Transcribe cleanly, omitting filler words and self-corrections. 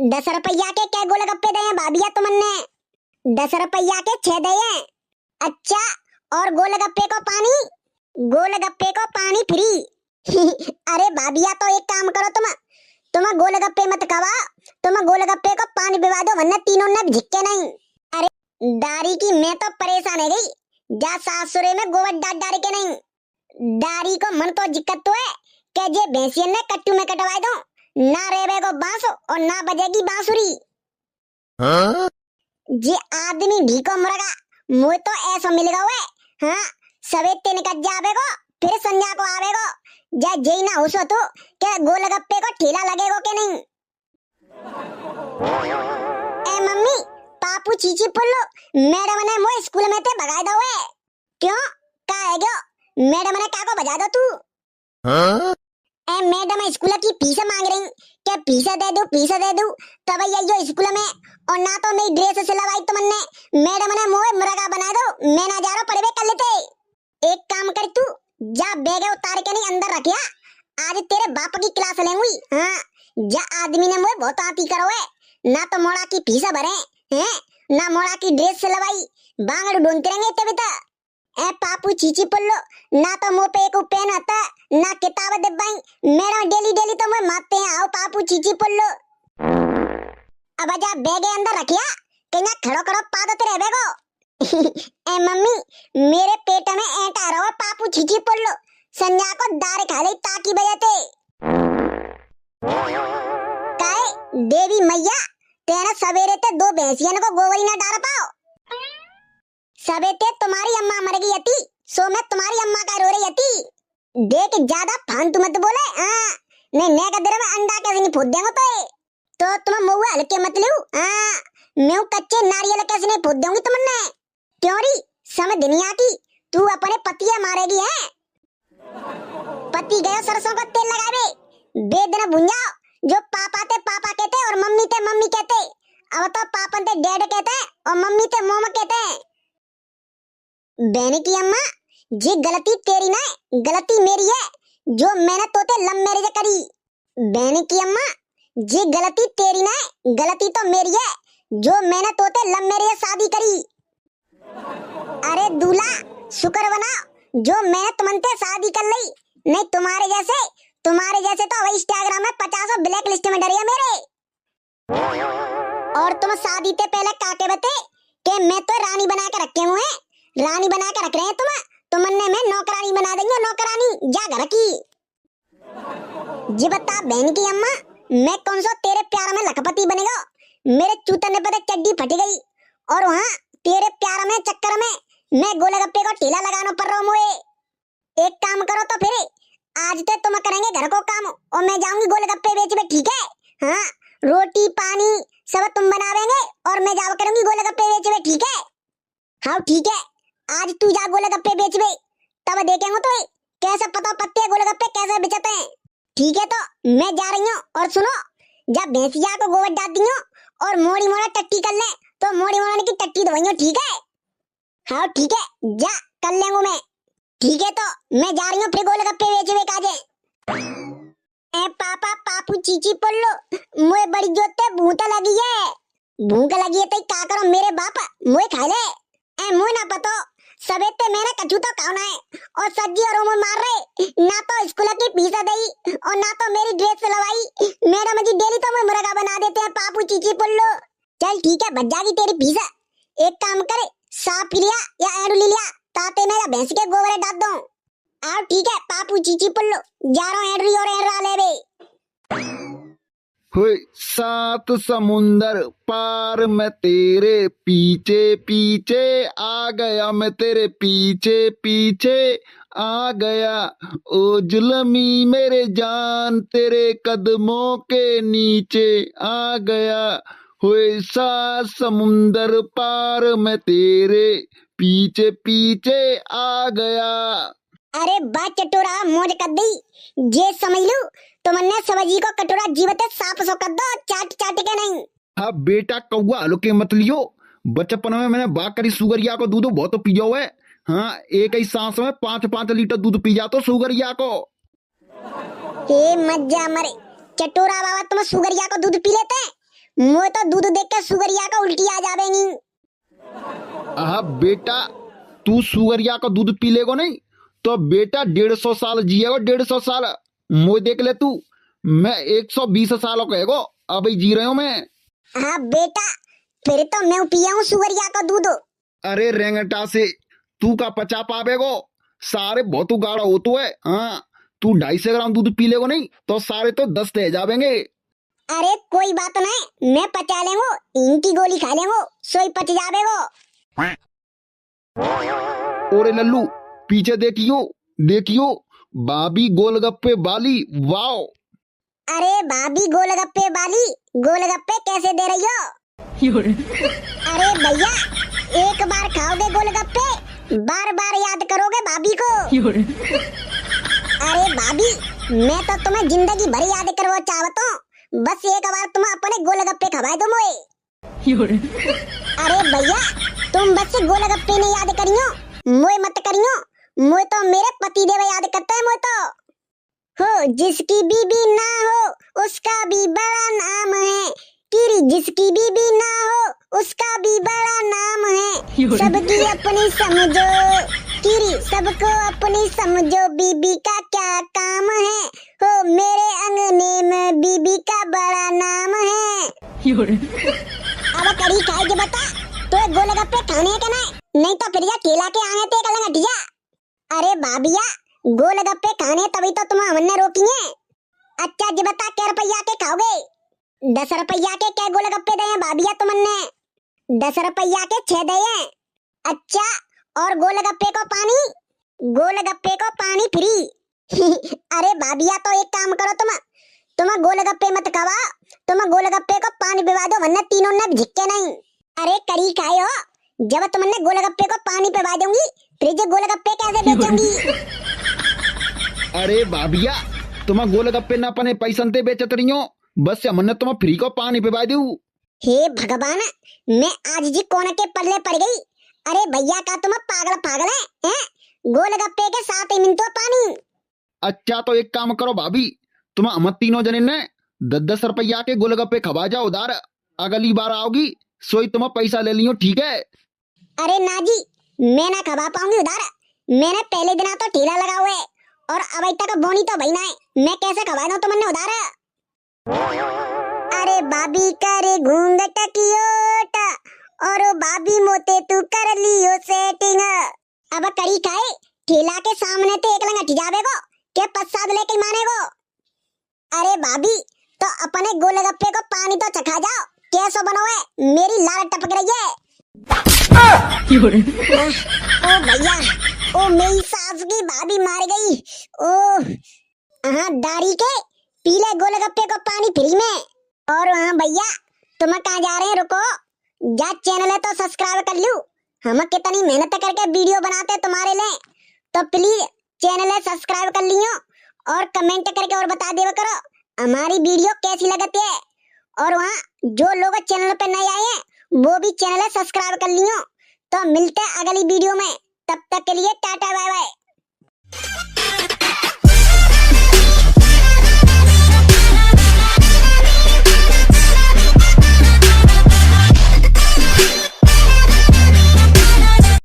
10 रुपया के क्या गोलगप्पे दे भाभिया तुमने? 10 रुपया के 6 दे। अच्छा, और गोलगप्पे को पानी? गोलगप्पे को पानी फ्री। अरे भाभिया तो एक काम करो, तुम गोलगप्पे मत खावा, तुम गोलगप्पे को पानी पिवा दो, वरना तीनों ने झिक्के नहीं। अरे दारी की मैं तो परेशान है गई, जा सासुरे में गोबर डाल के नहीं। दारी को मन तो दिक्कत तो है कि जे भैंसियन ने कट्टू में कटवाए दो, ना रेवे को बांस और ना बजेगी बांसुरी। जे आदमी भीको मुर्गा मुझे तो ऐसा मिल गया है। हाँ, सवेते निकल जावेगो, फिर संध्या को आवेगो, जा जेई ना होसो तो क्या गोलगप्पे को ठेला लगेगो के नहीं? ए मम्मी, पापू चीची पुल्लो मैडम ने मोए स्कूल में ते भगाए दो है। क्यों का है गयो? मैडम ने का को भगा दो तू? ए मैडम स्कूल की फीस मांग रही, क्या फीस दे दूं तब ये जो स्कूल में, और ना तो मेरी ड्रेस सिलवाई तुमने, मैडम ने मोए मुर्गा बना दो, मैं ना जा रहा पढ़वे कर लेते। एक काम कर तू, जा बैग उतार के नहीं अंदर रखिया, आज तेरे बाप की क्लास लेंगी। हाँ, जा आदमी ने मोए बहुत आती करो है, ना तो मोड़ा की फीस भरे हैं, ना मोड़ा की ड्रेस सिलवाई, बांगड़ ढूंढते रहेंगे तभी तो। ए पापू चीची पुल्लो, ना तो मुंह पे एक पेन आता, ना किताब दिब्बाई, मैडम डेली तो मैं मारते हैं। आओ पापू चीची पुल्लो, अब जा बैग अंदर रखिया, कहीं खड़ो खड़ो पादत रह बेगो। ए मम्मी, मेरे पेट में ऐंठ आ रहा है पापू चीची पुल्लो, संज्ञा को दार खा ले ताकि बजाते। काहे देवी मैया, तेरा सवेरे ते 2 भैंसियन को गोवरी ना डाल पाओ? सवेते तुम्हारी अम्मा मर गई थी, सो मैं तुम्हारी अम्मा का रो रही थी। देख ज्यादा फालतू मत बोले। हाँ, नहीं नए कदर में अंडा कैसे नहीं फूट देंगे तो तुम मुँह हल्के मत लो। हाँ, मैं कच्चे नारियल कैसे नहीं फूट दूंगी तुमने? क्यों री समझ दुनिया की, तू अपने पतिया मारेगी है? पति गया सरसों का तेल लगावे, बेदना भुंजाओ, जो पापा कहते और मम्मी ते मम्मी कहते। अब तो पापा ते डैड कहते और मम्मी ते मोम कहते। बहन की अम्मा, जी गलती तेरी ना, गलती मेरी है, जो मैंने तोते लव मैरिज करी। बहन की अम्मा, जी गलती तेरी ना, गलती तो मेरी है, जो मैंने तोते लव मैरिज शादी करी। अरे दूल्हा शुक्र बनाओ जो मैंने तुमसे शादी कर ली, नहीं तुम्हारे जैसे तो वही इंस्टाग्राम में 50 ब्लैक लिस्ट में डरे मेरे। और तुम शादी से पहले काके बते कि मैं तो रानी बना के रखे हुए, रानी बना के रख रहे हैं तुमने मैं नौकरानी बना देंगे, नौकरानी जा घर की। जी बता बहन की अम्मा, मैं कौन सा तेरे प्यार में लखपति बनेगा? मेरे चूतने पे चड्डी फट गई, और वहाँ तेरे प्यार में चक्कर में मैं गोलगप्पे को ठेला लगाना पड़ रहा हूँ। एक काम करो तो फिर, आज तो तुम करेंगे घर को काम और मैं जाऊंगी गोलगप्पे बेचने, ठीक है? हाँ, रोटी पानी सब तुम बनावेंगे और मैं जाओ करूंगी गोलगप्पे बेचने, ठीक है? हाँ ठीक है, आज तू जा गोलगप्पे बेचवे, तब देखेंगे तो कैसे पता पत्ते गोलगप्पे कैसे बेचते हैं। ठीक है, तो मैं जा रही हूँ, और सुनो, जब भैंसिया को गोबर डाल दियो और मोड़ी मोड़ा टट्टी कर ले तो मोड़ी मोड़ने की टट्टी दवाइयो, ठीक है? हाँ ठीक है, जा कर लेंगे मैं। ठीक है, तो मैं जा रही हूँ फिर गोलगप्पे बेचवे काजे। ए पापा पापू चीची पुल्लो, मुझे बड़ी जोते भूख लगी है तो क्या करो मेरे बाप, मुझे खा ले। ए मुझे ना पतो, सवेते मैंने कछु तो खाना है, और सब्जी और उमर मार रहे, ना तो स्कूल की फीस दई और ना तो मेरी ड्रेस सिलवाई। मैडम जी डेली तो मैं मुर्गा बना देते हैं पापू चीची पुल्लो। चल ठीक है, बच जाएगी तेरी फीस। एक काम करे, साफ लिया या एंड लिया, ताते मेरा भैंस के गोबर डाल दो। आओ ठीक है पापू चीची पुल्लो, जा रहा हूँ एंड्री और एंड्रा ले बे। हुई 7 समुंदर पार मैं तेरे पीछे पीछे आ गया, मैं तेरे पीछे पीछे आ गया, ओ जुल्मी मेरे जान तेरे कदमों के नीचे आ गया। हुई 7 समुंदर पार मैं तेरे पीछे पीछे आ गया। अरे बात चटोरा मौज कर दी, जे समझ लू तुमने सब्जी को कटोरा जीवते साफ सो कर दो, चाट चाट के नहीं। हाँ बेटा कौआ हल्के मत लियो, बचपन में मैंने बात करी सुगरिया को दूध बहुत पी जाओ है। हाँ, एक ही सांस में 5-5 लीटर दूध पी जातो सुगरिया को। हे मज्जा मरे चटोरा बाबा, तुम सुगरिया को दूध पी लेते हैं, मुझे तो दूध देख के सुगरिया का उल्टी आ जावेगी। आहा बेटा, तू सुगरिया का दूध पी लेगो नहीं तो बेटा 150 साल जिएगो, 150 साल। मुझे देख ले तू, मैं 120 सालों का हैगो, अभी जी रहे हूँ मैं। हाँ बेटा, फिर तो मैं पिया हूँ सुगरिया का दूध। अरे रेंगटा से तू का पचा पावेगो, सारे बहुत गाढ़ा हो तो है। हाँ, तू 250 ग्राम दूध पी लेगो नहीं तो सारे तो 10 रह जावेंगे। अरे कोई बात नहीं, मैं पचा लेंगो, इनकी गोली खा लेंगो, सोई पच जावेगो। ओरे लल्लू, पीछे देखियो, देखियो, भाभी गोलगप्पे वाली, वाओ। अरे भाभी गोलगप्पे वाली, गोलगप्पे कैसे दे रही हो? अरे भैया, एक बार खाओगे गोलगप्पे, बार बार याद करोगे भाभी को। अरे भाभी, मैं तो तुम्हें जिंदगी भर याद करवा चाहता हूँ, बस एक बार तुम अपने गोलगप्पे खवाए दो मोए। अरे भैया, तुम बस गोलगप्पे नहीं याद करियो, मोए मत करियो, मोए तो मेरे पति देव याद करते हैं। मोए तो हो जिसकी बीबी ना हो उसका भी बड़ा नाम है, किरी जिसकी बीबी ना हो उसका भी बड़ा नाम है। सबकी अपनी समझो किरी, सबको अपनी समझो, बीबी का क्या काम है, हो मेरे अंगने में बीबी का बड़ा नाम है। अब कड़ी खाए के बता, तो गोलगप्पे खाने के नहीं तो फिर या केला के आने ते कलंग हटिया। अरे भाभिया, गोलगप्पे खाने तभी तो तुम हमने रोकिए। अच्छा जी बता, क्या रुपया के खाओगे? 10 रुपया के क्या गोलगप्पे दे हैं भाभिया तुमने? 10 रुपया के 6 दे हैं। अच्छा, और गोलगप्पे को पानी? गोलगप्पे को पानी फ्री। अरे भाभिया, तो एक काम करो, तुम गोलगप्पे मत खावा, तुम गोलगप्पे को पानी पिवा दो, वरना तीनों ने झिक्के नहीं। अरे करी खाए हो, जब तुमने गोलगप्पे को पानी पिवा दूंगी फिर जो गोलगप्पे कैसे बेचूंगी? अरे भाभिया, तुम गोलगप्पे ना अपने पैसन ते बेचत रही हो, बस हमने तुम फ्री को पानी पिवा दू। हे भगवान, मैं आज जी कोने के पल्ले पड़ गई। अरे भैया, का तुम पागल पागल है? गोलगप्पे के साथ ही मिनटों पानी। अच्छा तो एक काम करो भाभी, तुम हम तीनों जने ने 10-10 रुपया के गोलगप्पे खवा जाओ उधार, अगली बार आओगी सोई तुम पैसा ले लियो, ठीक है? अरे ना जी, मैं ना खवा पाऊंगी उधार, मैंने पहले दिन तो ठेला लगा हुआ है और अब तक बोनी तो भई ना है, मैं कैसे खवा दूं तुमने उधार? अरे भाभी करे घूंघट की ओट, और भाभी मोते तू कर लियो सेटिंग। अब कड़ी खाए, ठेला के सामने तो एक लंग हट जावेगो के पश्चात लेके मानेगो। अरे भाभी, तो अपने गोलगप्पे को पानी तो चखा जाओ, कैसो बनो है, मेरी लाल टपक रही है। ओ भैया, ओ मेरी सास की भाभी मार गई। ओ हाँ, दाढ़ी के पीले गोलगप्पे को पानी फ्री में। और हाँ भैया, तुम कहाँ जा रहे हैं? रुको, जा चैनल है तो सब्सक्राइब कर लूं, हम कितनी मेहनत करके वीडियो बनाते हैं तुम्हारे लिए, तो प्लीज चैनल है सब्सक्राइब कर लियो और कमेंट करके और बता देवा करो हमारी वीडियो कैसी लगती है। और वहाँ जो लोग चैनल पे नए आए हैं वो भी चैनल है सब्सक्राइब कर लियो। तो मिलते हैं अगली वीडियो में, तब तक के लिए टाटा।